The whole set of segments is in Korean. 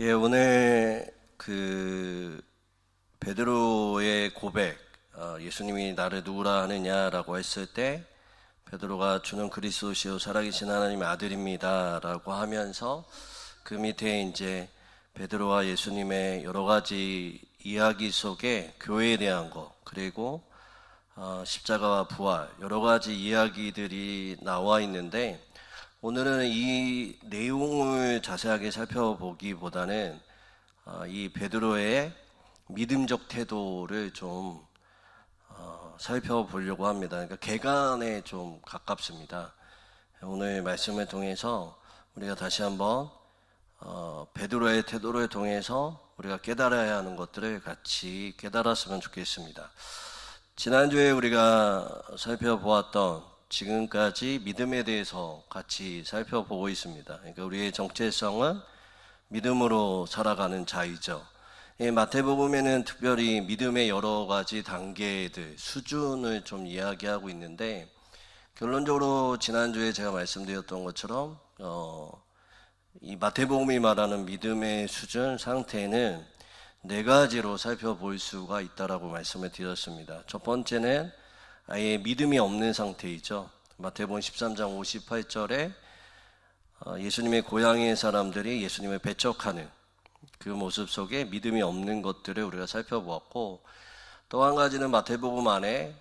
오늘 베드로의 고백, 예수님이 나를 누구라 하느냐라고 했을 때 베드로가 주는 그리스도시요 살아계신 하나님의 아들입니다라고 하면서 그 밑에 이제 베드로와 예수님의 여러 가지 이야기 속에 교회에 대한 것, 그리고 십자가와 부활, 여러 가지 이야기들이 나와 있는데, 오늘은 이 내용을 자세하게 살펴보기보다는 이 베드로의 믿음적 태도를 좀 살펴보려고 합니다. 그러니까 개간에 좀 가깝습니다. 오늘 말씀을 통해서 우리가 다시 한번 베드로의 태도를 통해서 우리가 깨달아야 하는 것들을 같이 깨달았으면 좋겠습니다. 지난주에 우리가 살펴보았던 지금까지 믿음에 대해서 같이 살펴보고 있습니다. 그러니까 우리의 정체성은 믿음으로 살아가는 자이죠. 마태복음에는 특별히 믿음의 여러 가지 단계들, 수준을 좀 이야기하고 있는데, 결론적으로 지난주에 제가 말씀드렸던 것처럼 이 마태복음이 말하는 믿음의 수준, 상태는 네 가지로 살펴볼 수가 있다라고 말씀을 드렸습니다. 첫 번째는 아예 믿음이 없는 상태이죠. 마태복음 13장 58절에 예수님의 고향의 사람들이 예수님을 배척하는 그 모습 속에 믿음이 없는 것들을 우리가 살펴보았고, 또 한 가지는 마태복음 안에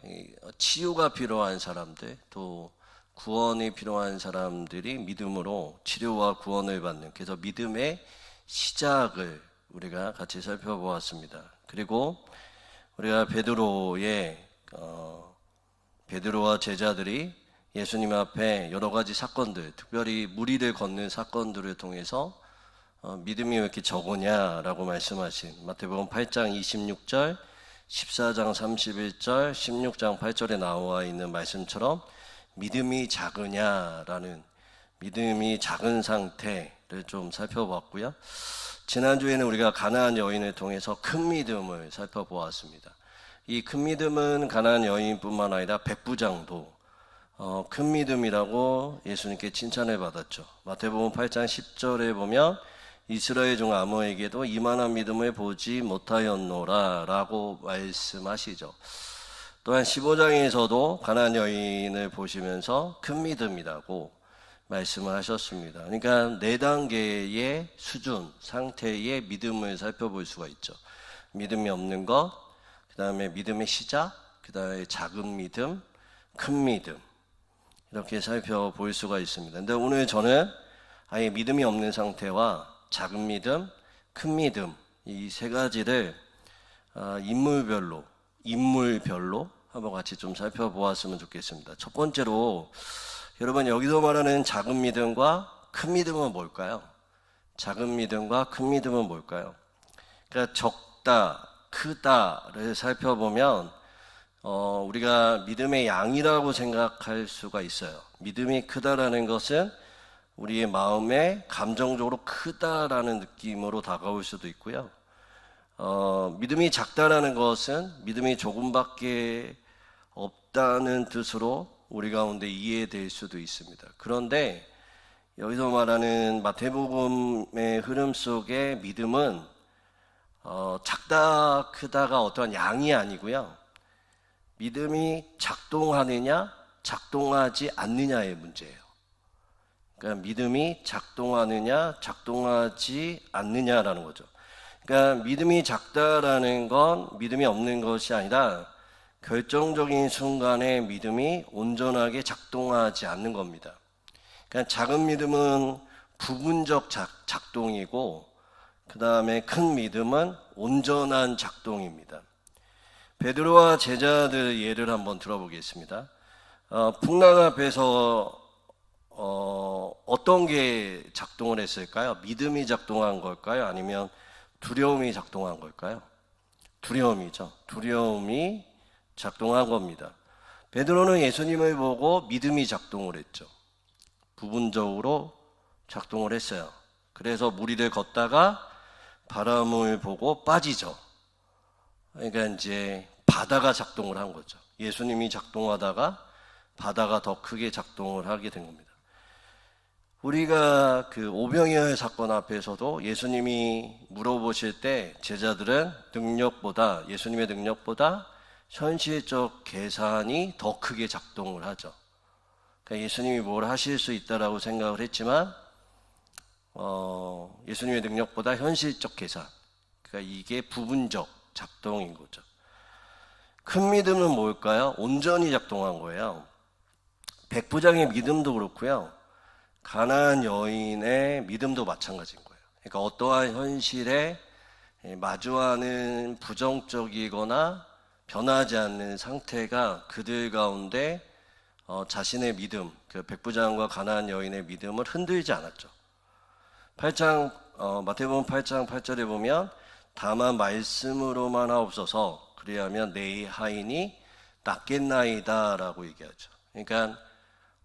치유가 필요한 사람들, 또 구원이 필요한 사람들이 믿음으로 치료와 구원을 받는, 그래서 믿음의 시작을 우리가 같이 살펴보았습니다. 그리고 우리가 베드로와 제자들이 예수님 앞에 여러 가지 사건들, 특별히 무리를 걷는 사건들을 통해서 믿음이 왜 이렇게 적으냐라고 말씀하신 마태복음 8장 26절, 14장 31절, 16장 8절에 나와 있는 말씀처럼 믿음이 작으냐라는, 믿음이 작은 상태를 좀 살펴봤고요. 지난주에는 우리가 가나안 여인을 통해서 큰 믿음을 살펴보았습니다. 이 큰 믿음은 가나안 여인뿐만 아니라 백부장도 큰 믿음이라고 예수님께 칭찬을 받았죠. 마태복음 8장 10절에 보면 이스라엘 중 아무에게도 이만한 믿음을 보지 못하였노라 라고 말씀하시죠. 또한 15장에서도 가나안 여인을 보시면서 큰 믿음이라고 말씀을 하셨습니다. 그러니까 네 단계의 수준, 상태의 믿음을 살펴볼 수가 있죠. 믿음이 없는 것, 그 다음에 믿음의 시작, 그 다음에 작은 믿음, 큰 믿음, 이렇게 살펴볼 수가 있습니다. 근데 오늘 저는 아예 믿음이 없는 상태와 작은 믿음, 큰 믿음, 이 세 가지를 인물별로 한번 같이 좀 살펴보았으면 좋겠습니다. 첫 번째로, 여러분, 여기서 말하는 작은 믿음과 큰 믿음은 뭘까요? 작은 믿음과 큰 믿음은 뭘까요? 그러니까 적다, 크다를 살펴보면 우리가 믿음의 양이라고 생각할 수가 있어요. 믿음이 크다라는 것은 우리의 마음에 감정적으로 크다라는 느낌으로 다가올 수도 있고요. 믿음이 작다라는 것은 믿음이 조금밖에 없다는 뜻으로 우리 가운데 이해될 수도 있습니다. 그런데 여기서 말하는 마태복음의 흐름 속의 믿음은 작다 크다가 어떠한 양이 아니고요, 믿음이 작동하느냐 작동하지 않느냐의 문제예요. 그러니까 믿음이 작동하느냐 작동하지 않느냐라는 거죠. 그러니까 믿음이 작다라는 건 믿음이 없는 것이 아니라 결정적인 순간에 믿음이 온전하게 작동하지 않는 겁니다. 그러니까 작은 믿음은 부분적 작동이고, 그 다음에 큰 믿음은 온전한 작동입니다. 베드로와 제자들 예를 한번 들어보겠습니다. 풍랑 앞에서 어떤 게 작동을 했을까요? 믿음이 작동한 걸까요? 아니면 두려움이 작동한 걸까요? 두려움이죠. 두려움이 작동한 겁니다. 베드로는 예수님을 보고 믿음이 작동을 했죠. 부분적으로 작동을 했어요. 그래서 무리를 걷다가 바람을 보고 빠지죠. 그러니까 이제 바다가 작동을 한 거죠. 예수님이 작동하다가 바다가 더 크게 작동을 하게 된 겁니다. 우리가 그 오병이어 사건 앞에서도 예수님이 물어보실 때 제자들은 예수님의 능력보다 현실적 계산이 더 크게 작동을 하죠. 그러니까 예수님이 뭘 하실 수 있다라고 생각을 했지만 예수님의 능력보다 현실적 계산, 그러니까 이게 부분적 작동인 거죠. 큰 믿음은 뭘까요? 온전히 작동한 거예요. 백부장의 믿음도 그렇고요, 가나안 여인의 믿음도 마찬가지인 거예요. 그러니까 어떠한 현실에 마주하는 부정적이거나 변하지 않는 상태가 그들 가운데 자신의 믿음, 그 백부장과 가나안 여인의 믿음을 흔들지 않았죠. 마태복음 8장 8절에 보면 다만 말씀으로만 하옵소서 그리하면 내 하인이 낫겠나이다 라고 얘기하죠. 그러니까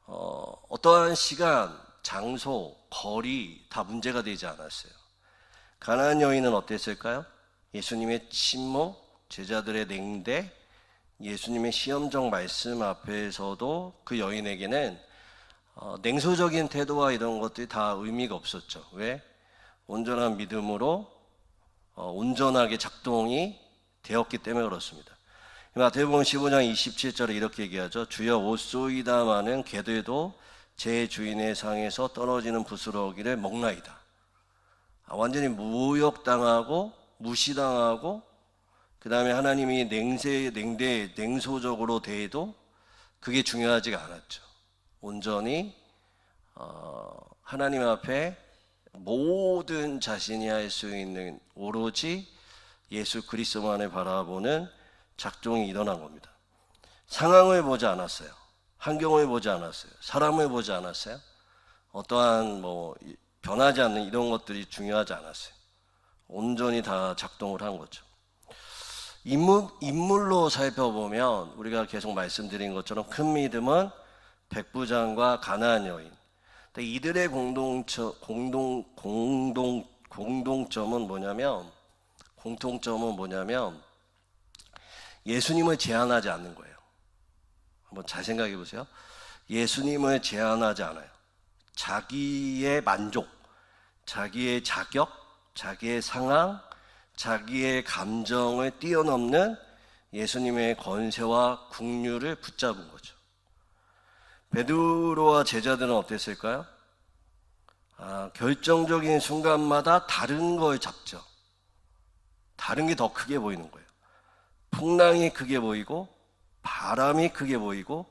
어떠한 시간, 장소, 거리 다 문제가 되지 않았어요. 가나안 여인은 어땠을까요? 예수님의 침묵, 제자들의 냉대, 예수님의 시험적 말씀 앞에서도 그 여인에게는 냉소적인 태도와 이런 것들이 다 의미가 없었죠. 왜? 온전한 믿음으로 온전하게 작동이 되었기 때문에 그렇습니다. 마태복음 15장 27절에 이렇게 얘기하죠. 주여 옷소이다마는 개들도 제 주인의 상에서 떨어지는 부스러기를 먹나이다. 완전히 모욕당하고 무시당하고 그 다음에 하나님이 냉소적으로 대해도 그게 중요하지가 않았죠. 온전히 하나님 앞에 모든 자신이 할 수 있는 오로지 예수 그리스도만을 바라보는 작동이 일어난 겁니다. 상황을 보지 않았어요. 환경을 보지 않았어요. 사람을 보지 않았어요. 어떠한 변하지 않는 이런 것들이 중요하지 않았어요. 온전히 다 작동을 한 거죠. 인물로 살펴보면 우리가 계속 말씀드린 것처럼 큰 믿음은 백부장과 가나안 여인. 이들의 공통점은 뭐냐면 예수님을 제한하지 않는 거예요. 한번 잘 생각해 보세요. 예수님을 제한하지 않아요. 자기의 만족, 자기의 자격, 자기의 상황, 자기의 감정을 뛰어넘는 예수님의 권세와 국류를 붙잡은 거죠. 베드로와 제자들은 어땠을까요? 결정적인 순간마다 다른 걸 잡죠. 다른 게 더 크게 보이는 거예요. 풍랑이 크게 보이고 바람이 크게 보이고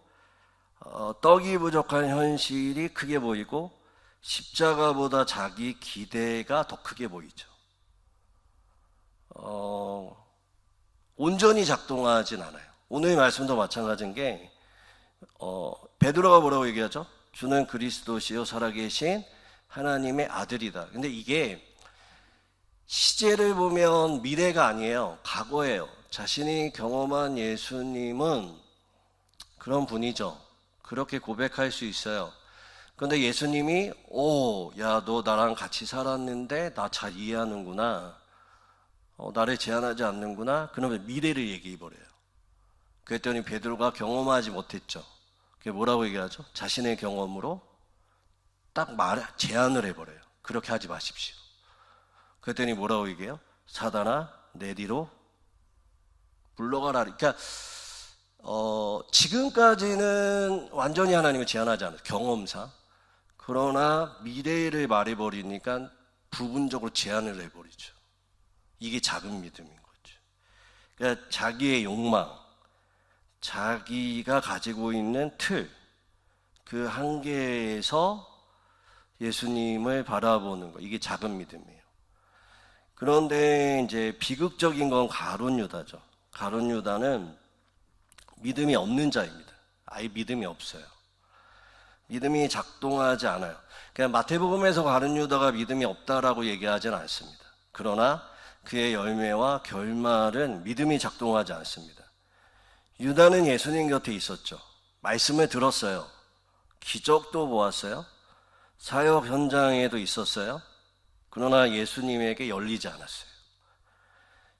떡이 부족한 현실이 크게 보이고 십자가보다 자기 기대가 더 크게 보이죠. 온전히 작동하진 않아요. 오늘 말씀도 마찬가지인 게 베드로가 뭐라고 얘기하죠? 주는 그리스도시요 살아계신 하나님의 아들이다. 근데 이게 시제를 보면 미래가 아니에요. 과거예요. 자신이 경험한 예수님은 그런 분이죠. 그렇게 고백할 수 있어요. 그런데 예수님이 야, 너 나랑 같이 살았는데 나 잘 이해하는구나. 나를 제한하지 않는구나. 그러면 미래를 얘기해버려요. 그랬더니 베드로가 경험하지 못했죠. 그게 뭐라고 얘기하죠? 자신의 경험으로 딱 제안을 해버려요. 그렇게 하지 마십시오. 그랬더니 뭐라고 얘기해요? 사단아 내 뒤로 물러가라. 그러니까 지금까지는 완전히 하나님을 제한하지 않아요. 경험상. 그러나 미래를 말해버리니까 부분적으로 제한을 해버리죠. 이게 작은 믿음인 거죠. 그러니까 자기의 욕망, 자기가 가지고 있는 틀, 그 한계에서 예수님을 바라보는 거, 이게 작은 믿음이에요. 그런데 이제 비극적인 건 가룟 유다죠. 가룟 유다는 믿음이 없는 자입니다. 아예 믿음이 없어요. 믿음이 작동하지 않아요. 그냥 마태복음에서 가룟 유다가 믿음이 없다라고 얘기하지는 않습니다. 그러나 그의 열매와 결말은 믿음이 작동하지 않습니다. 유다는 예수님 곁에 있었죠. 말씀을 들었어요. 기적도 보았어요. 사역 현장에도 있었어요. 그러나 예수님에게 열리지 않았어요.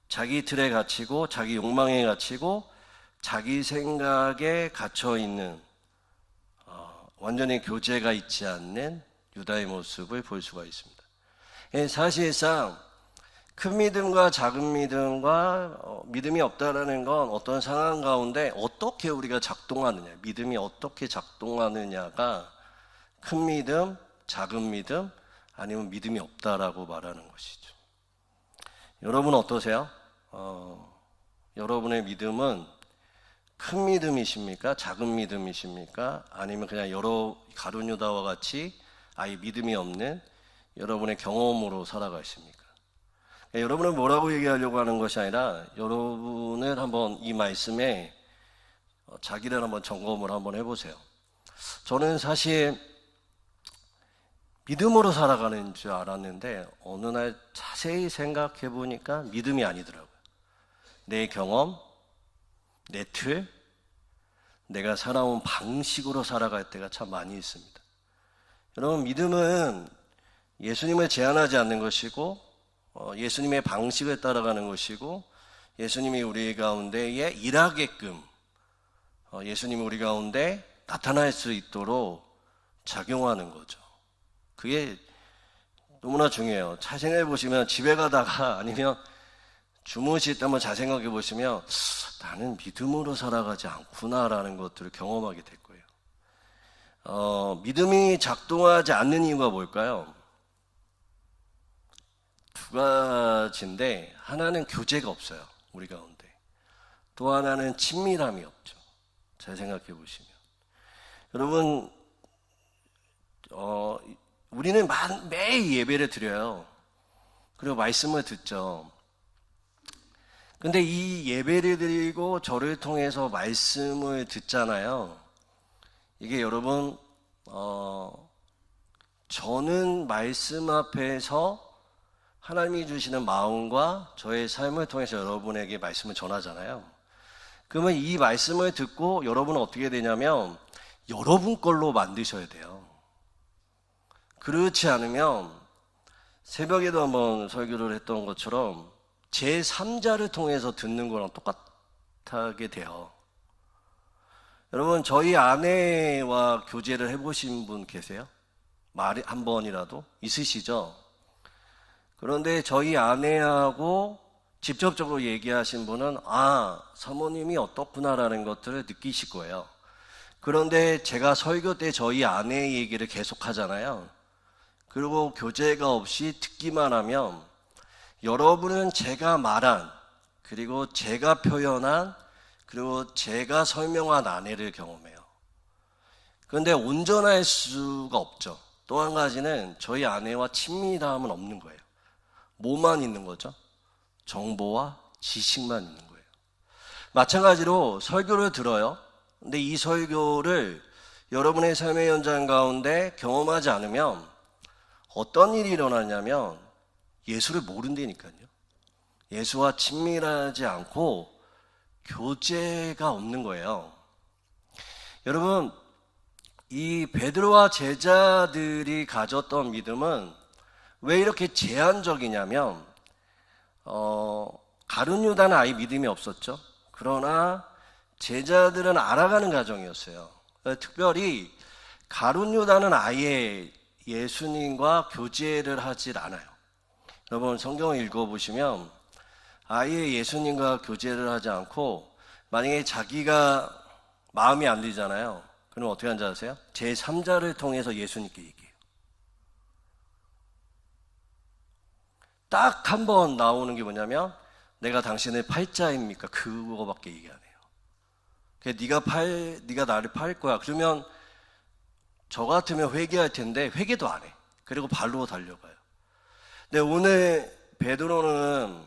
자기 틀에 갇히고 자기 욕망에 갇히고 자기 생각에 갇혀있는 완전히 교제가 있지 않는 유다의 모습을 볼 수가 있습니다. 사실상 큰 믿음과 작은 믿음과 믿음이 없다라는 건 어떤 상황 가운데 어떻게 우리가 작동하느냐, 믿음이 어떻게 작동하느냐가 큰 믿음, 작은 믿음, 아니면 믿음이 없다라고 말하는 것이죠. 여러분 어떠세요? 여러분의 믿음은 큰 믿음이십니까? 작은 믿음이십니까? 아니면 그냥 여러 가룟 유다와 같이 아예 믿음이 없는 여러분의 경험으로 살아가십니까? 여러분은 뭐라고 얘기하려고 하는 것이 아니라 여러분을 한번 이 말씀에 자기를 한번 점검을 한번 해보세요. 저는 사실 믿음으로 살아가는 줄 알았는데 어느 날 자세히 생각해 보니까 믿음이 아니더라고요. 내 경험, 내 틀, 내가 살아온 방식으로 살아갈 때가 참 많이 있습니다. 여러분, 믿음은 예수님을 제한하지 않는 것이고 예수님의 방식을 따라가는 것이고 예수님이 우리 가운데에 일하게끔 예수님이 우리 가운데 나타날 수 있도록 작용하는 거죠. 그게 너무나 중요해요. 잘 생각해 보시면 집에 가다가 아니면 주무실 때 한번 잘 생각해 보시면 나는 믿음으로 살아가지 않구나라는 것들을 경험하게 될 거예요. 믿음이 작동하지 않는 이유가 뭘까요? 두 가지인데 하나는 교제가 없어요. 우리 가운데. 또 하나는 친밀함이 없죠. 잘 생각해 보시면. 여러분 우리는 매일 예배를 드려요. 그리고 말씀을 듣죠. 근데 이 예배를 드리고 저를 통해서 말씀을 듣잖아요. 이게 여러분 저는 말씀 앞에서 하나님이 주시는 마음과 저의 삶을 통해서 여러분에게 말씀을 전하잖아요. 그러면 이 말씀을 듣고 여러분은 어떻게 되냐면 여러분 걸로 만드셔야 돼요. 그렇지 않으면 새벽에도 한번 설교를 했던 것처럼 제3자를 통해서 듣는 거랑 똑같게 돼요. 여러분 저희 아내와 교제를 해보신 분 계세요? 말이 한 번이라도 있으시죠? 그런데 저희 아내하고 직접적으로 얘기하신 분은 사모님이 어떻구나라는 것들을 느끼실 거예요. 그런데 제가 설교 때 저희 아내의 얘기를 계속 하잖아요. 그리고 교제가 없이 듣기만 하면 여러분은 제가 말한 그리고 제가 표현한 그리고 제가 설명한 아내를 경험해요. 그런데 온전할 수가 없죠. 또 한 가지는 저희 아내와 친밀함은 없는 거예요. 뭐만 있는 거죠? 정보와 지식만 있는 거예요. 마찬가지로 설교를 들어요. 근데 이 설교를 여러분의 삶의 현장 가운데 경험하지 않으면 어떤 일이 일어나냐면 예수를 모른다니까요. 예수와 친밀하지 않고 교제가 없는 거예요. 여러분, 이 베드로와 제자들이 가졌던 믿음은 왜 이렇게 제한적이냐면 가룟 유다는 아예 믿음이 없었죠. 그러나 제자들은 알아가는 과정이었어요. 특별히 가룟 유다는 아예 예수님과 교제를 하질 않아요. 여러분 성경을 읽어보시면 아예 예수님과 교제를 하지 않고 만약에 자기가 마음이 안 들잖아요. 그럼 어떻게 하는지 아세요? 제3자를 통해서 예수님께 얘기해요. 딱 한 번 나오는 게 뭐냐면 내가 당신의 팔자입니까? 그거밖에 얘기 안 해요. 네가 나를 팔 거야. 그러면 저 같으면 회개할 텐데 회개도 안 해. 그리고 발로 달려가요. 근데 오늘 베드로는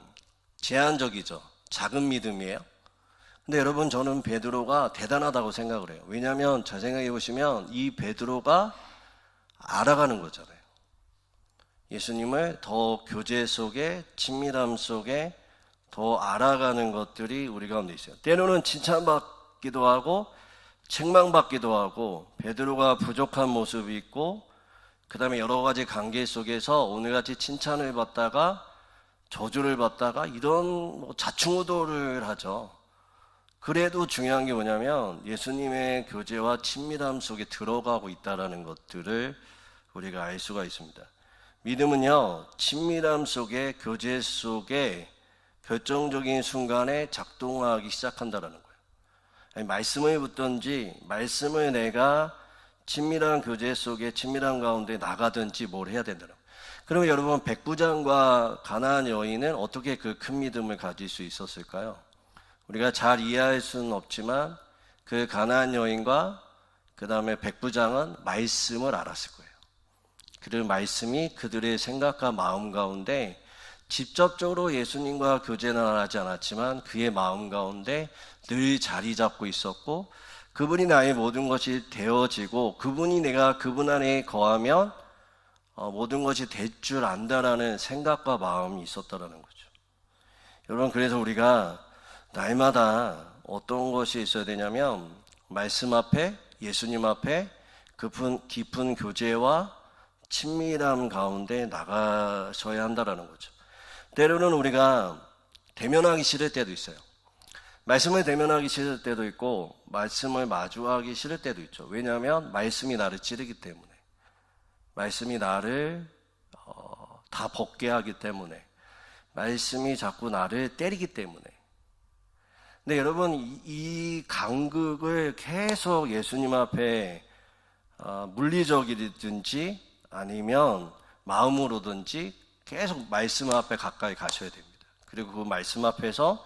제한적이죠. 작은 믿음이에요. 근데 여러분 저는 베드로가 대단하다고 생각을 해요. 왜냐하면 잘 생각해 보시면 이 베드로가 알아가는 거잖아요. 예수님을 더 교제 속에 친밀함 속에 더 알아가는 것들이 우리 가운데 있어요. 때로는 칭찬받기도 하고 책망받기도 하고 베드로가 부족한 모습이 있고 그 다음에 여러 가지 관계 속에서 오늘같이 칭찬을 받다가 저주를 받다가 이런 자충우돌을 하죠. 그래도 중요한 게 뭐냐면 예수님의 교제와 친밀함 속에 들어가고 있다는 것들을 우리가 알 수가 있습니다. 믿음은요, 친밀함 속에, 교제 속에 결정적인 순간에 작동하기 시작한다라는 거예요. 아니, 말씀을 붙든지 말씀을 내가 친밀한 교제 속에 친밀한 가운데 나가든지 뭘 해야 된다는 거예요. 그러면 여러분, 백부장과 가나안 여인은 어떻게 그 큰 믿음을 가질 수 있었을까요? 우리가 잘 이해할 수는 없지만 그 가나안 여인과 그 다음에 백부장은 말씀을 알았을 거예요. 그 말씀이 그들의 생각과 마음 가운데 직접적으로 예수님과 교제는 하지 않았지만 그의 마음 가운데 늘 자리 잡고 있었고, 그분이 나의 모든 것이 되어지고 그분이 내가 그분 안에 거하면 모든 것이 될 줄 안다라는 생각과 마음이 있었다라는 거죠. 여러분, 그래서 우리가 날마다 어떤 것이 있어야 되냐면 말씀 앞에, 예수님 앞에 깊은 교제와 친밀함 가운데 나가셔야 한다라는 거죠. 때로는 우리가 대면하기 싫을 때도 있어요. 말씀을 대면하기 싫을 때도 있고 말씀을 마주하기 싫을 때도 있죠. 왜냐하면 말씀이 나를 찌르기 때문에, 말씀이 나를 다 벗게 하기 때문에, 말씀이 자꾸 나를 때리기 때문에. 근데 여러분, 이 간극을 계속 예수님 앞에 물리적이든지 아니면 마음으로든지 계속 말씀 앞에 가까이 가셔야 됩니다. 그리고 그 말씀 앞에서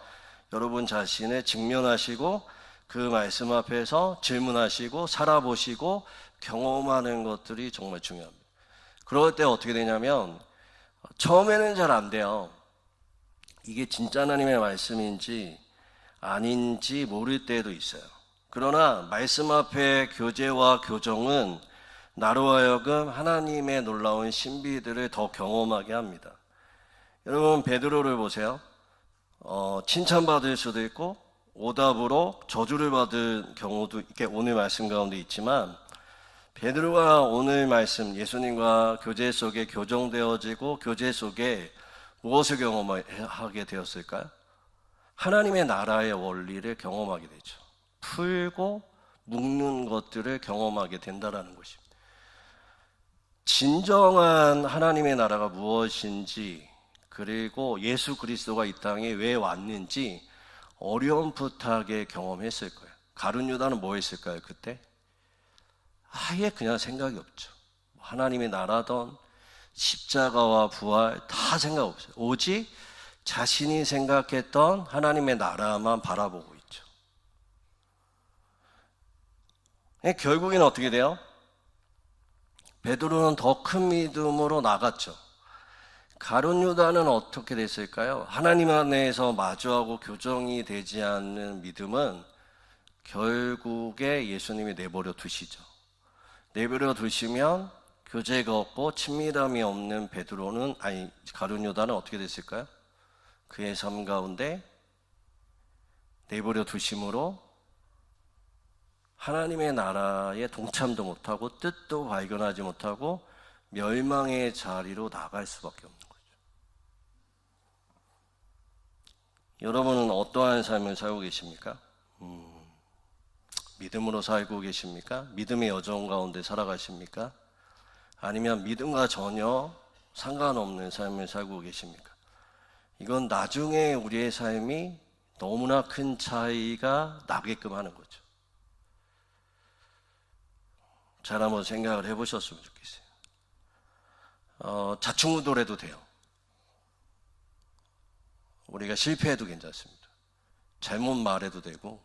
여러분 자신을 직면하시고 그 말씀 앞에서 질문하시고 살아보시고 경험하는 것들이 정말 중요합니다. 그럴 때 어떻게 되냐면 처음에는 잘 안 돼요. 이게 진짜 하나님의 말씀인지 아닌지 모를 때도 있어요. 그러나 말씀 앞에 교제와 교정은 나로 하여금 하나님의 놀라운 신비들을 더 경험하게 합니다. 여러분, 베드로를 보세요. 칭찬받을 수도 있고 오답으로 저주를 받은 경우도 이렇게 오늘 말씀 가운데 있지만, 베드로가 오늘 말씀 예수님과 교제 속에 교정되어지고 교제 속에 무엇을 경험하게 되었을까요? 하나님의 나라의 원리를 경험하게 되죠. 풀고 묶는 것들을 경험하게 된다는 것입니다. 진정한 하나님의 나라가 무엇인지, 그리고 예수 그리스도가 이 땅에 왜 왔는지 어렴풋하게 경험했을 거예요. 가룟 유다는 뭐 했을까요? 그때 아예 그냥 생각이 없죠. 하나님의 나라던 십자가와 부활 다 생각 없어요. 오직 자신이 생각했던 하나님의 나라만 바라보고 있죠. 결국에는 어떻게 돼요? 베드로는 더 큰 믿음으로 나갔죠. 가룟 유다는 어떻게 됐을까요? 하나님 안에서 마주하고 교정이 되지 않는 믿음은 결국에 예수님이 내버려 두시죠. 내버려 두시면 교제가 없고 친밀함이 없는 가룟 유다는 어떻게 됐을까요? 그의 삶 가운데 내버려 두심으로 하나님의 나라에 동참도 못하고 뜻도 발견하지 못하고 멸망의 자리로 나갈 수밖에 없는 거죠. 여러분은 어떠한 삶을 살고 계십니까? 믿음으로 살고 계십니까? 믿음의 여정 가운데 살아가십니까? 아니면 믿음과 전혀 상관없는 삶을 살고 계십니까? 이건 나중에 우리의 삶이 너무나 큰 차이가 나게끔 하는 거죠. 잘 한번 생각을 해보셨으면 좋겠어요. 자충우돌해도 돼요. 우리가 실패해도 괜찮습니다. 잘못 말해도 되고,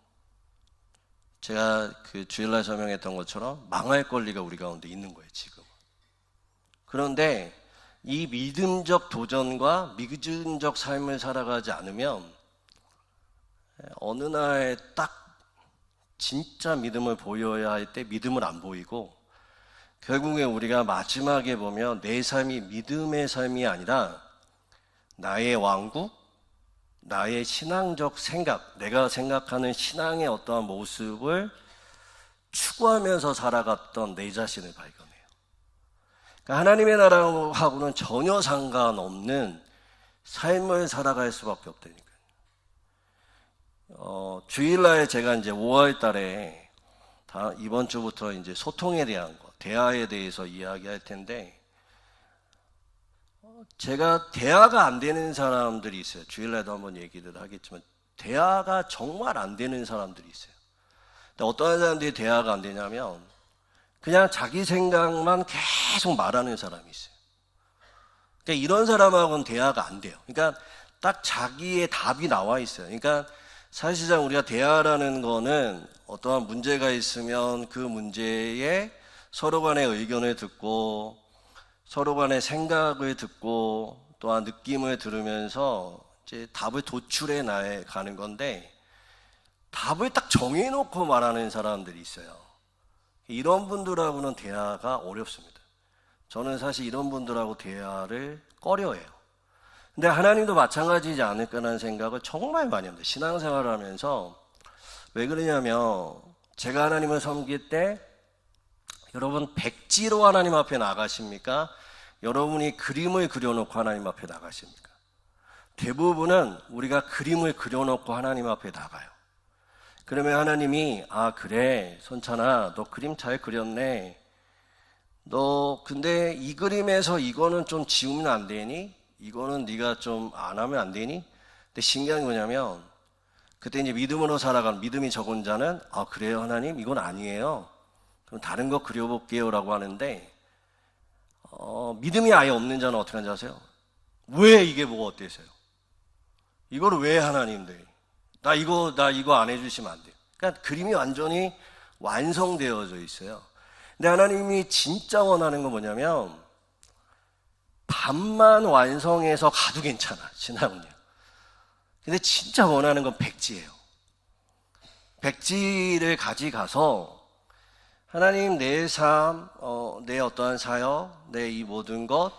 제가 그 주일날 설명했던 것처럼 망할 권리가 우리 가운데 있는 거예요, 지금. 그런데 이 믿음적 도전과 믿음적 삶을 살아가지 않으면 어느 날 딱 진짜 믿음을 보여야 할 때 믿음을 안 보이고, 결국에 우리가 마지막에 보면 내 삶이 믿음의 삶이 아니라 나의 왕국, 나의 신앙적 생각, 내가 생각하는 신앙의 어떠한 모습을 추구하면서 살아갔던 내 자신을 발견해요. 그러니까 하나님의 나라하고는 전혀 상관없는 삶을 살아갈 수밖에 없다니까요. 주일날 제가 이제 5월 달에 이번 주부터 이제 소통에 대한 것, 대화에 대해서 이야기할 텐데, 제가 대화가 안 되는 사람들이 있어요. 주일날도 한번 얘기를 하겠지만 대화가 정말 안 되는 사람들이 있어요. 근데 어떤 사람들이 대화가 안 되냐면 그냥 자기 생각만 계속 말하는 사람이 있어요. 그러니까 이런 사람하고는 대화가 안 돼요. 그러니까 딱 자기의 답이 나와 있어요. 그러니까 사실상 우리가 대화라는 거는 어떠한 문제가 있으면 그 문제에 서로 간의 의견을 듣고 서로 간의 생각을 듣고 또한 느낌을 들으면서 이제 답을 도출해 나가는 건데, 답을 딱 정해놓고 말하는 사람들이 있어요. 이런 분들하고는 대화가 어렵습니다. 저는 사실 이런 분들하고 대화를 꺼려해요. 근데 하나님도 마찬가지지 않을까라는 생각을 정말 많이 합니다. 신앙생활을 하면서. 왜 그러냐면 제가 하나님을 섬길 때 여러분 백지로 하나님 앞에 나가십니까? 여러분이 그림을 그려놓고 하나님 앞에 나가십니까? 대부분은 우리가 그림을 그려놓고 하나님 앞에 나가요. 그러면 하나님이 아 그래 손찬아 너 그림 잘 그렸네, 너 근데 이 그림에서 이거는 좀 지우면 안 되니? 이거는 네가 좀 안 하면 안 되니? 근데 신기한 게 뭐냐면 그때 이제 믿음으로 살아가는 믿음이 적은 자는 아 그래요 하나님 이건 아니에요, 그럼 다른 거 그려볼게요 라고 하는데, 믿음이 아예 없는 자는 어떻게 하는지 아세요? 왜 이게 뭐가 어때서요? 이거를 왜 하나님들 나 이거 안 해주시면 안 돼요. 그러니까 그림이 완전히 완성되어져 있어요. 근데 하나님이 진짜 원하는 건 뭐냐면 반만 완성해서 가도 괜찮아 신앙은요. 근데 진짜 원하는 건 백지예요. 백지를 가져가서 하나님 내 삶, 내 어떠한 사역, 내 이 모든 것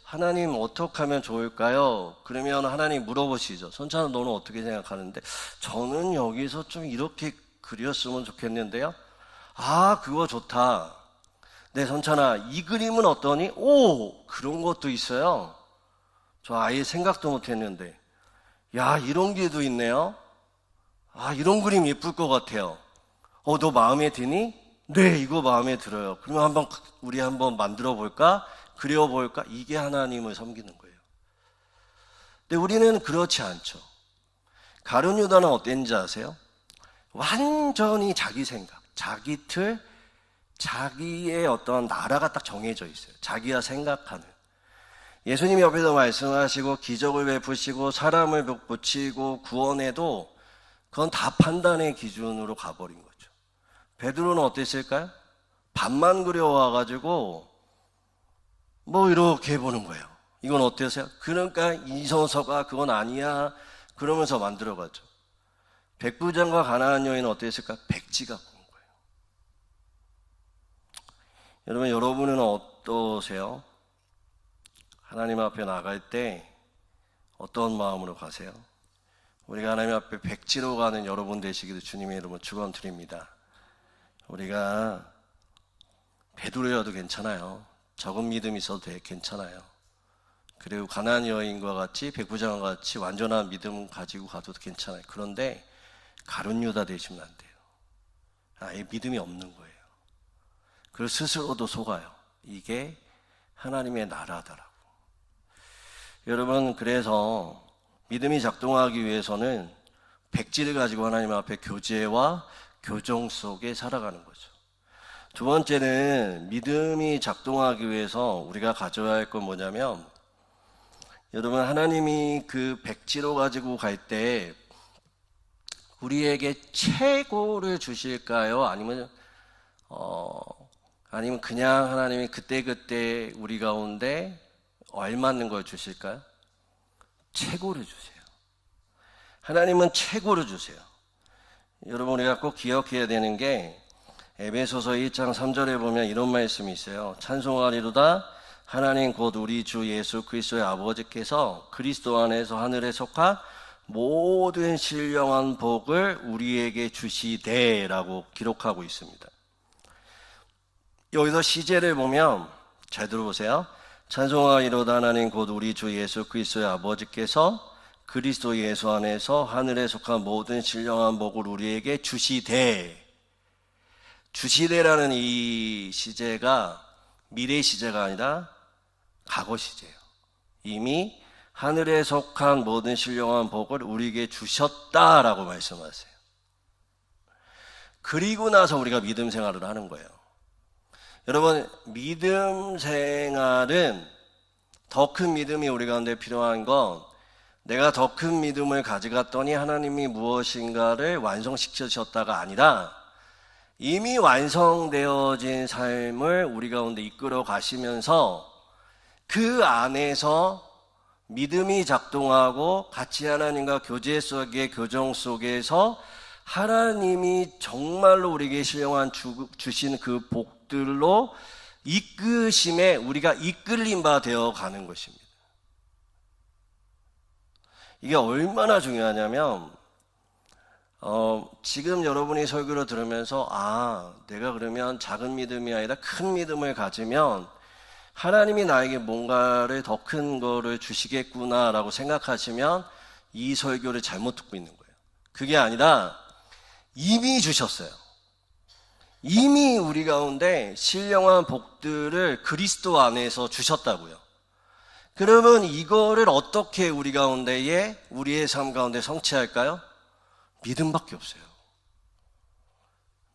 하나님 어떻게 하면 좋을까요? 그러면 하나님 물어보시죠. 손찬아 너는 어떻게 생각하는데? 저는 여기서 좀 이렇게 그렸으면 좋겠는데요. 아 그거 좋다. 네 손찬아 이 그림은 어떠니? 오 그런 것도 있어요. 저 아예 생각도 못했는데. 야 이런 게도 있네요. 아 이런 그림 예쁠 것 같아요. 너 마음에 드니? 네 이거 마음에 들어요. 그러면 우리 한번 만들어 볼까? 그려볼까? 이게 하나님을 섬기는 거예요. 근데 우리는 그렇지 않죠. 가룟 유다는 어땠는지 아세요? 완전히 자기 생각, 자기 틀, 자기의 어떤 나라가 딱 정해져 있어요. 자기가 생각하는. 예수님이 옆에서 말씀하시고 기적을 베푸시고 사람을 고치고 구원해도 그건 다 판단의 기준으로 가버린 거죠. 베드로는 어땠을까요? 밤만 그려와가지고 뭐 이렇게 보는 거예요. 이건 어때서요? 그러니까 이서서가 그건 아니야 그러면서 만들어가죠. 백부장과 가나안 여인은 어땠을까? 백지가 본 거예요. 여러분 여러분은 어떠세요? 하나님 앞에 나갈 때 어떤 마음으로 가세요? 우리가 하나님 앞에 백지로 가는 여러분 되시기를 주님의 이름으로 축원드립니다. 우리가 베드로여도 괜찮아요. 적은 믿음이 있어도 괜찮아요. 그리고 가나안 여인과 같이 백부장과 같이 완전한 믿음 가지고 가도 괜찮아요. 그런데 가룟 유다 되시면 안 돼요. 아예 믿음이 없는 거예요. 그리고 스스로도 속아요. 이게 하나님의 나라다라고. 여러분 그래서 믿음이 작동하기 위해서는 백지를 가지고 하나님 앞에 교제와 교정 속에 살아가는 거죠. 두 번째는 믿음이 작동하기 위해서 우리가 가져야 할 건 뭐냐면, 여러분 하나님이 그 백지로 가지고 갈 때 우리에게 최고를 주실까요? 아니면 그냥 하나님이 그때그때 우리 가운데 알맞는 걸 주실까요? 최고를 주세요. 하나님은 최고를 주세요. 여러분 우리가 꼭 기억해야 되는 게 에베소서 1장 3절에 보면 이런 말씀이 있어요. 찬송하리로다 하나님 곧 우리 주 예수 그리스도의 아버지께서 그리스도 안에서 하늘에 속한 모든 신령한 복을 우리에게 주시되라고 기록하고 있습니다. 여기서 시제를 보면 잘 들어보세요. 찬송하리로다 하나님 곧 우리 주 예수 그리스도의 아버지께서 그리스도 예수 안에서 하늘에 속한 모든 신령한 복을 우리에게 주시되, 주시대라는 이 시제가 미래 시제가 아니라 과거 시제예요. 이미 하늘에 속한 모든 신령한 복을 우리에게 주셨다라고 말씀하세요. 그리고 나서 우리가 믿음 생활을 하는 거예요. 여러분, 믿음 생활은 더 큰 믿음이 우리 가운데 필요한 건 내가 더 큰 믿음을 가져갔더니 하나님이 무엇인가를 완성시키셨다가 아니라 이미 완성되어진 삶을 우리 가운데 이끌어 가시면서 그 안에서 믿음이 작동하고 같이 하나님과 교제 속의 교정 속에서 하나님이 정말로 우리에게 신령한 주신 그 복들로 이끄심에 우리가 이끌림 바 되어 가는 것입니다. 이게 얼마나 중요하냐면 지금 여러분이 설교를 들으면서 내가 그러면 작은 믿음이 아니라 큰 믿음을 가지면 하나님이 나에게 뭔가를 더 큰 거를 주시겠구나라고 생각하시면 이 설교를 잘못 듣고 있는 거예요. 그게 아니라 이미 주셨어요. 이미 우리 가운데 신령한 복들을 그리스도 안에서 주셨다고요. 그러면 이거를 어떻게 우리 가운데에 우리의 삶 가운데 성취할까요? 믿음밖에 없어요.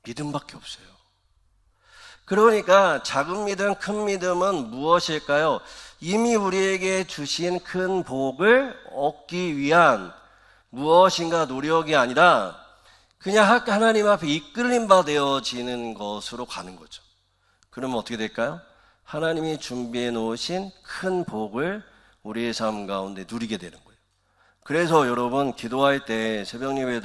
믿음밖에 없어요. 그러니까 작은 믿음, 큰 믿음은 무엇일까요? 이미 우리에게 주신 큰 복을 얻기 위한 무엇인가 노력이 아니라 그냥 하나님 앞에 이끌림 받아지는 것으로 가는 거죠. 그러면 어떻게 될까요? 하나님이 준비해 놓으신 큰 복을 우리의 삶 가운데 누리게 되는 거예요. 그래서 여러분 기도할 때 새벽 예배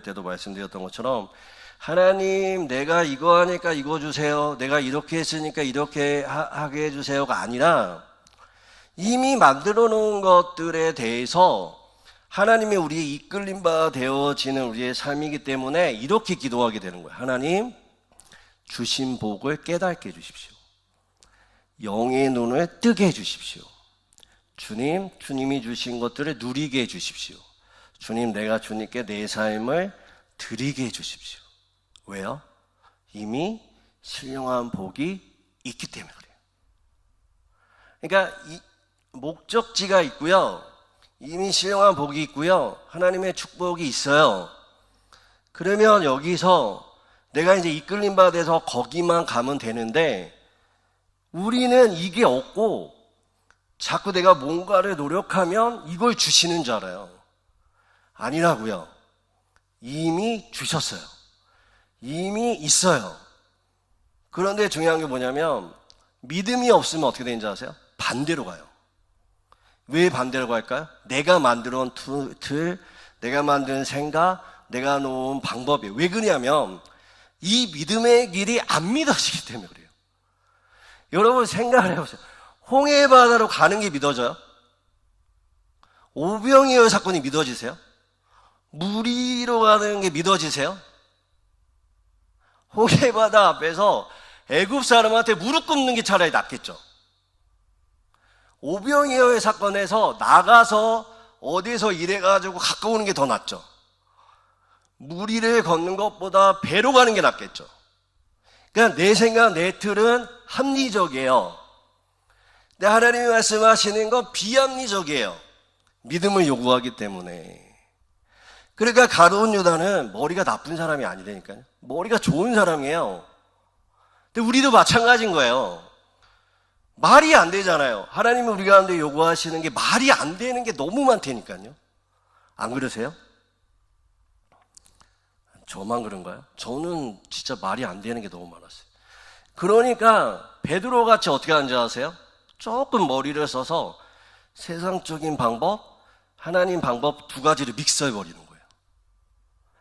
때도 말씀드렸던 것처럼 하나님 내가 이거 하니까 이거 주세요. 내가 이렇게 했으니까 이렇게 하게 해주세요가 아니라 이미 만들어 놓은 것들에 대해서 하나님이 우리의 이끌림 바 되어지는 우리의 삶이기 때문에 이렇게 기도하게 되는 거예요. 하나님 주신 복을 깨닫게 해주십시오. 영의 눈을 뜨게 해주십시오. 주님이 주신 것들을 누리게 해주십시오. 주님, 내가 주님께 내 삶을 드리게 해주십시오. 왜요? 이미 신령한 복이 있기 때문에 그래요. 그러니까 이 목적지가 있고요. 이미 신령한 복이 있고요. 하나님의 축복이 있어요. 그러면 여기서 내가 이제 이끌림 받아서 거기만 가면 되는데 우리는 이게 없고 자꾸 내가 뭔가를 노력하면 이걸 주시는 줄 알아요. 아니라고요. 이미 주셨어요. 이미 있어요. 그런데 중요한 게 뭐냐면 믿음이 없으면 어떻게 되는지 아세요? 반대로 가요. 왜 반대로 갈까요? 내가 만들어 온 틀, 내가 만든 생각, 내가 놓은 방법이에요. 왜 그러냐면 이 믿음의 길이 안 믿어지기 때문에 그래요. 여러분 생각을 해보세요. 홍해바다로 가는 게 믿어져요? 오병이어 사건이 믿어지세요? 무리로 가는 게 믿어지세요? 홍해바다 앞에서 애굽 사람한테 무릎 꿇는 게 차라리 낫겠죠. 오병이어의 사건에서 나가서 어디서 일해가지고 갖고 오는 게 더 낫죠. 무리를 걷는 것보다 배로 가는 게 낫겠죠. 그냥 내 생각, 내 틀은 합리적이에요. 근데 하나님이 말씀하시는 건 비합리적이에요. 믿음을 요구하기 때문에. 그러니까 가룟 유다는 머리가 나쁜 사람이 아니라니까요. 머리가 좋은 사람이에요. 근데 우리도 마찬가지인 거예요. 말이 안 되잖아요. 하나님이 우리 가운데 요구하시는 게 말이 안 되는 게 너무 많다니까요. 안 그러세요? 저만 그런가요? 저는 진짜 말이 안 되는 게 너무 많았어요. 그러니까 베드로 같이 어떻게 하는지 아세요? 조금 머리를 써서 세상적인 방법, 하나님 방법 두 가지를 믹스해버리는 거예요.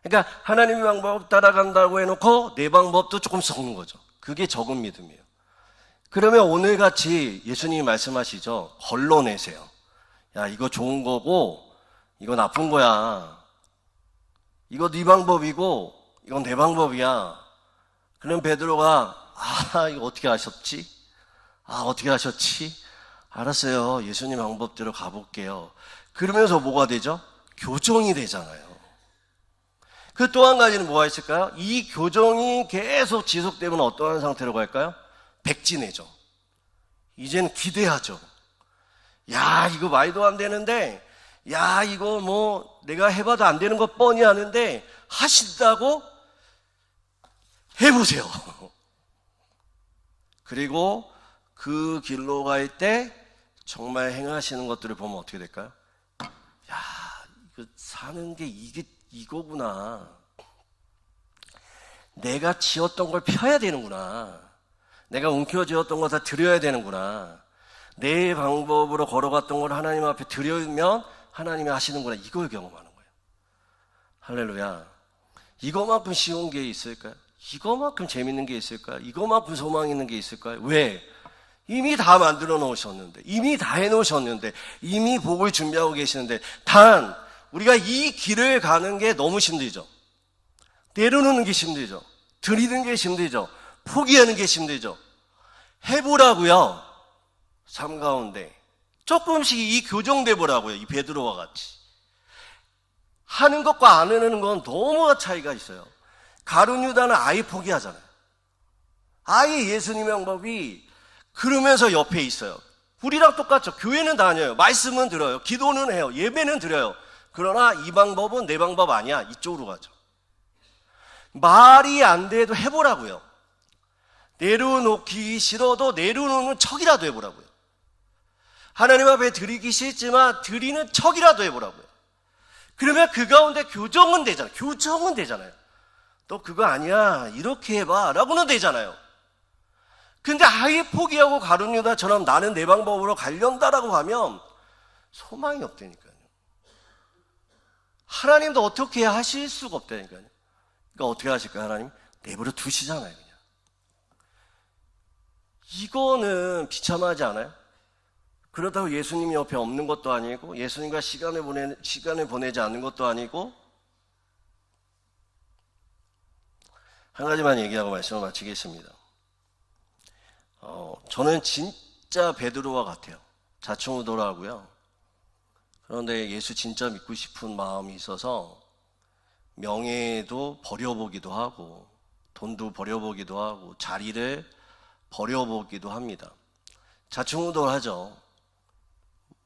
그러니까 하나님의 방법 따라간다고 해놓고 내 방법도 조금 섞는 거죠. 그게 적은 믿음이에요. 그러면 오늘같이 예수님이 말씀하시죠. 걸러내세요. 야, 이거 좋은 거고 이거 나쁜 거야. 이거 네 방법이고 이건 내 방법이야. 그럼 베드로가 이거 어떻게 하셨지? 어떻게 하셨지? 알았어요. 예수님 방법대로 가볼게요. 그러면서 뭐가 되죠? 교정이 되잖아요. 그 또 한 가지는 뭐가 있을까요? 이 교정이 계속 지속되면 어떠한 상태로 갈까요? 백진해져. 이제는 기대하죠. 야, 이거 말도 안 되는데, 야, 이거 뭐 내가 해봐도 안 되는 것 뻔히 아는데 하신다고 해보세요. 그리고 그 길로 갈 때 정말 행하시는 것들을 보면 어떻게 될까요? 야, 이거 사는 게 이거구나. 내가 지었던 걸 펴야 되는구나. 내가 움켜쥐었던 거 다 드려야 되는구나. 내 방법으로 걸어갔던 걸 하나님 앞에 드리면 하나님이 하시는구나. 이걸 경험하는 거예요. 할렐루야. 이거만큼 쉬운 게 있을까요? 이거만큼 재밌는 게 있을까요? 이거만큼 소망 있는 게 있을까요? 왜? 이미 다 만들어 놓으셨는데, 이미 다 해 놓으셨는데, 이미 복을 준비하고 계시는데, 단 우리가 이 길을 가는 게 너무 힘들죠. 내려놓는 게 힘들죠. 드리는 게 힘들죠. 포기하는 게 힘들죠. 해보라고요. 삶 가운데 조금씩 이 교정돼 보라고요. 이 베드로와 같이. 하는 것과 안 하는 건 너무 차이가 있어요. 가룟 유다는 아예 포기하잖아요. 아예 예수님의 방법이 그러면서 옆에 있어요. 우리랑 똑같죠. 교회는 다녀요. 말씀은 들어요. 기도는 해요. 예배는 드려요. 그러나 이 방법은 내 방법 아니야. 이쪽으로 가죠. 말이 안 돼도 해보라고요. 내려놓기 싫어도 내려놓는 척이라도 해보라고요. 하나님 앞에 드리기 싫지만 드리는 척이라도 해보라고요. 그러면 그 가운데 교정은 되잖아요. 교정은 되잖아요. 너 그거 아니야. 이렇게 해봐. 라고는 되잖아요. 근데 아예 포기하고 가룟 유다처럼 나는 내 방법으로 가련다라고 하면 소망이 없다니까요. 하나님도 어떻게 하실 수가 없다니까요. 그러니까 어떻게 하실까요? 하나님? 내버려 두시잖아요. 그냥. 이거는 비참하지 않아요? 그렇다고 예수님이 옆에 없는 것도 아니고 예수님과 시간을 보내지 않는 것도 아니고 한 가지만 얘기하고 말씀을 마치겠습니다. 저는 진짜 베드로와 같아요. 자충우돌하고요. 그런데 예수 진짜 믿고 싶은 마음이 있어서 명예도 버려보기도 하고 돈도 버려보기도 하고 자리를 버려보기도 합니다. 자충우돌하죠.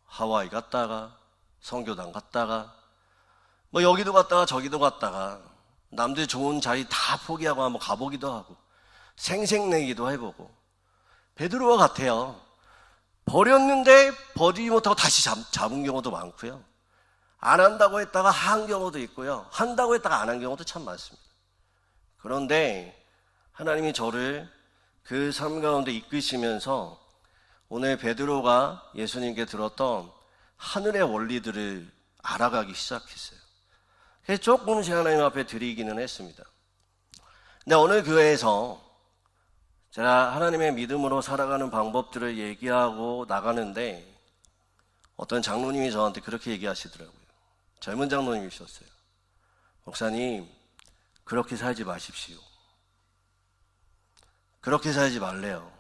하와이 갔다가 선교단 갔다가 뭐 여기도 갔다가 저기도 갔다가 남들 좋은 자리 다 포기하고 한번 가보기도 하고 생색내기도 해보고 베드로와 같아요. 버렸는데 버리지 못하고 다시 잡은 경우도 많고요. 안 한다고 했다가 한 경우도 있고요. 한다고 했다가 안 한 경우도 참 많습니다. 그런데 하나님이 저를 그 삶 가운데 이끄시면서 오늘 베드로가 예수님께 들었던 하늘의 원리들을 알아가기 시작했어요. 그래서 조금씩 하나님 앞에 드리기는 했습니다. 근데 오늘 교회에서 제가 하나님의 믿음으로 살아가는 방법들을 얘기하고 나가는데 어떤 장로님이 저한테 그렇게 얘기하시더라고요. 젊은 장로님이셨어요. 목사님, 그렇게 살지 마십시오. 그렇게 살지 말래요.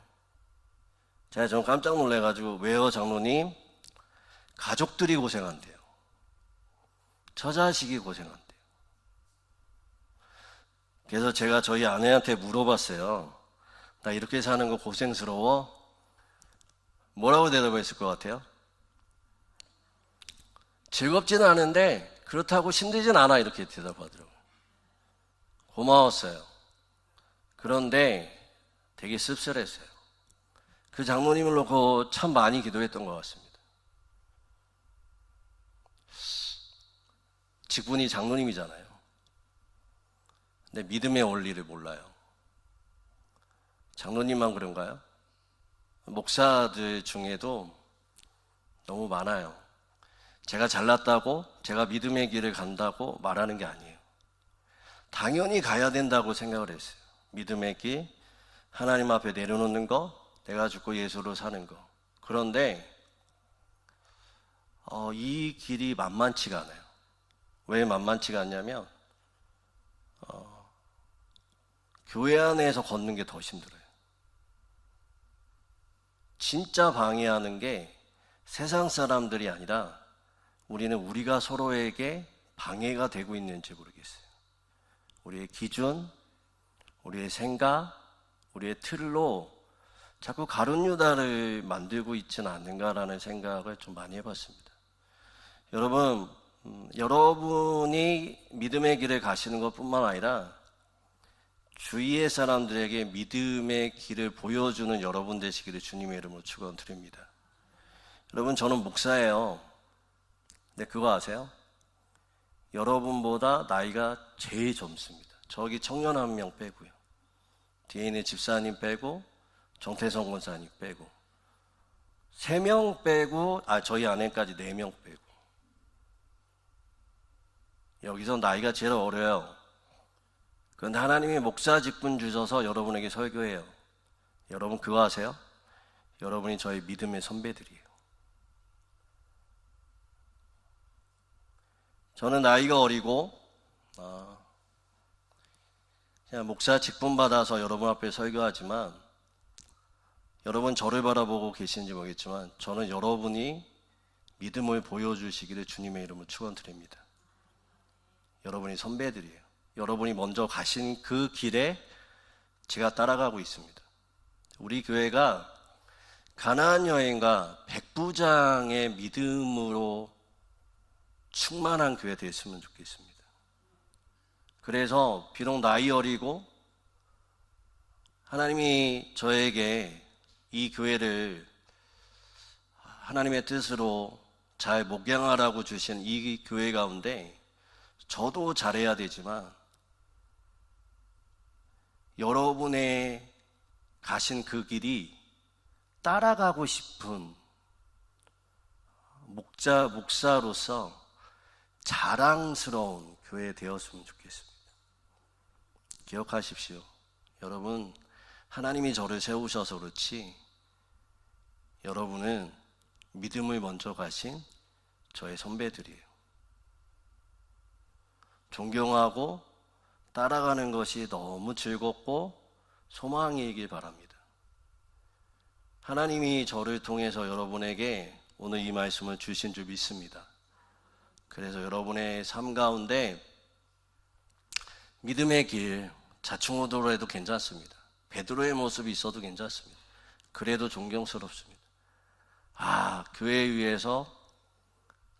제가 좀 깜짝 놀래가지고 왜요 장로님? 가족들이 고생한대요. 처자식이 고생한대요. 그래서 제가 저희 아내한테 물어봤어요. 나 이렇게 사는 거 고생스러워? 뭐라고 대답했을 것 같아요? 즐겁지는 않은데 그렇다고 힘들진 않아 이렇게 대답하더라고요. 고마웠어요. 그런데 되게 씁쓸했어요. 그 장로님을 놓고 참 많이 기도했던 것 같습니다. 직분이 장로님이잖아요. 근데 믿음의 원리를 몰라요. 장로님만 그런가요? 목사들 중에도 너무 많아요. 제가 잘났다고 제가 믿음의 길을 간다고 말하는 게 아니에요. 당연히 가야 된다고 생각을 했어요. 믿음의 길, 하나님 앞에 내려놓는 거, 내가 죽고 예수로 사는 거. 그런데 이 길이 만만치가 않아요. 왜 만만치가 않냐면 교회 안에서 걷는 게 더 힘들어요. 진짜 방해하는 게 세상 사람들이 아니라 우리는 우리가 서로에게 방해가 되고 있는지 모르겠어요. 우리의 기준, 우리의 생각, 우리의 틀로 자꾸 가룟 유다를 만들고 있지는 않는가라는 생각을 좀 많이 해봤습니다. 여러분, 여러분이 믿음의 길을 가시는 것뿐만 아니라 주위의 사람들에게 믿음의 길을 보여주는 여러분 되시기를 주님의 이름으로 축원드립니다. 여러분, 저는 목사예요. 근데 그거 아세요? 여러분보다 나이가 제일 젊습니다. 저기 청년 한 명 빼고요. 뒤에 있는 집사님 빼고 정태성 권사님 빼고 3명 빼고 저희 아내까지 4명 빼고 여기서 나이가 제일 어려요. 그런데 하나님이 목사 직분 주셔서 여러분에게 설교해요. 여러분 그거 아세요? 여러분이 저희 믿음의 선배들이에요. 저는 나이가 어리고 그냥 목사 직분 받아서 여러분 앞에 설교하지만 여러분 저를 바라보고 계신지 모르겠지만 저는 여러분이 믿음을 보여주시기를 주님의 이름으로 축원드립니다. 여러분이 선배들이에요. 여러분이 먼저 가신 그 길에 제가 따라가고 있습니다. 우리 교회가 가나안 여인과 백부장의 믿음으로 충만한 교회 됐으면 좋겠습니다. 그래서 비록 나이 어리고 하나님이 저에게 이 교회를 하나님의 뜻으로 잘 목양하라고 주신 이 교회 가운데 저도 잘해야 되지만 여러분의 가신 그 길이 따라가고 싶은 목사로서 자랑스러운 교회 되었으면 좋겠습니다. 기억하십시오. 여러분, 하나님이 저를 세우셔서 그렇지 여러분은 믿음을 먼저 가신 저의 선배들이에요. 존경하고 따라가는 것이 너무 즐겁고 소망이길 바랍니다. 하나님이 저를 통해서 여러분에게 오늘 이 말씀을 주신 줄 믿습니다. 그래서 여러분의 삶 가운데 믿음의 길, 자충우도로 해도 괜찮습니다. 베드로의 모습이 있어도 괜찮습니다. 그래도 존경스럽습니다. 교회 위해서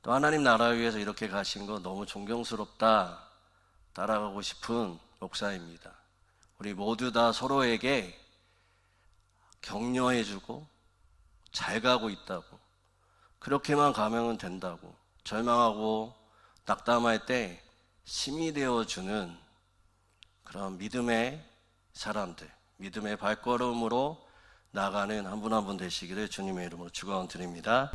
또 하나님 나라 위해서 이렇게 가신 거 너무 존경스럽다. 따라가고 싶은 목사입니다. 우리 모두 다 서로에게 격려해주고 잘 가고 있다고, 그렇게만 가면 된다고, 절망하고 낙담할 때 힘이 되어주는 그런 믿음의 사람들, 믿음의 발걸음으로 나가는 한 분 한 분 되시기를 주님의 이름으로 축원드립니다.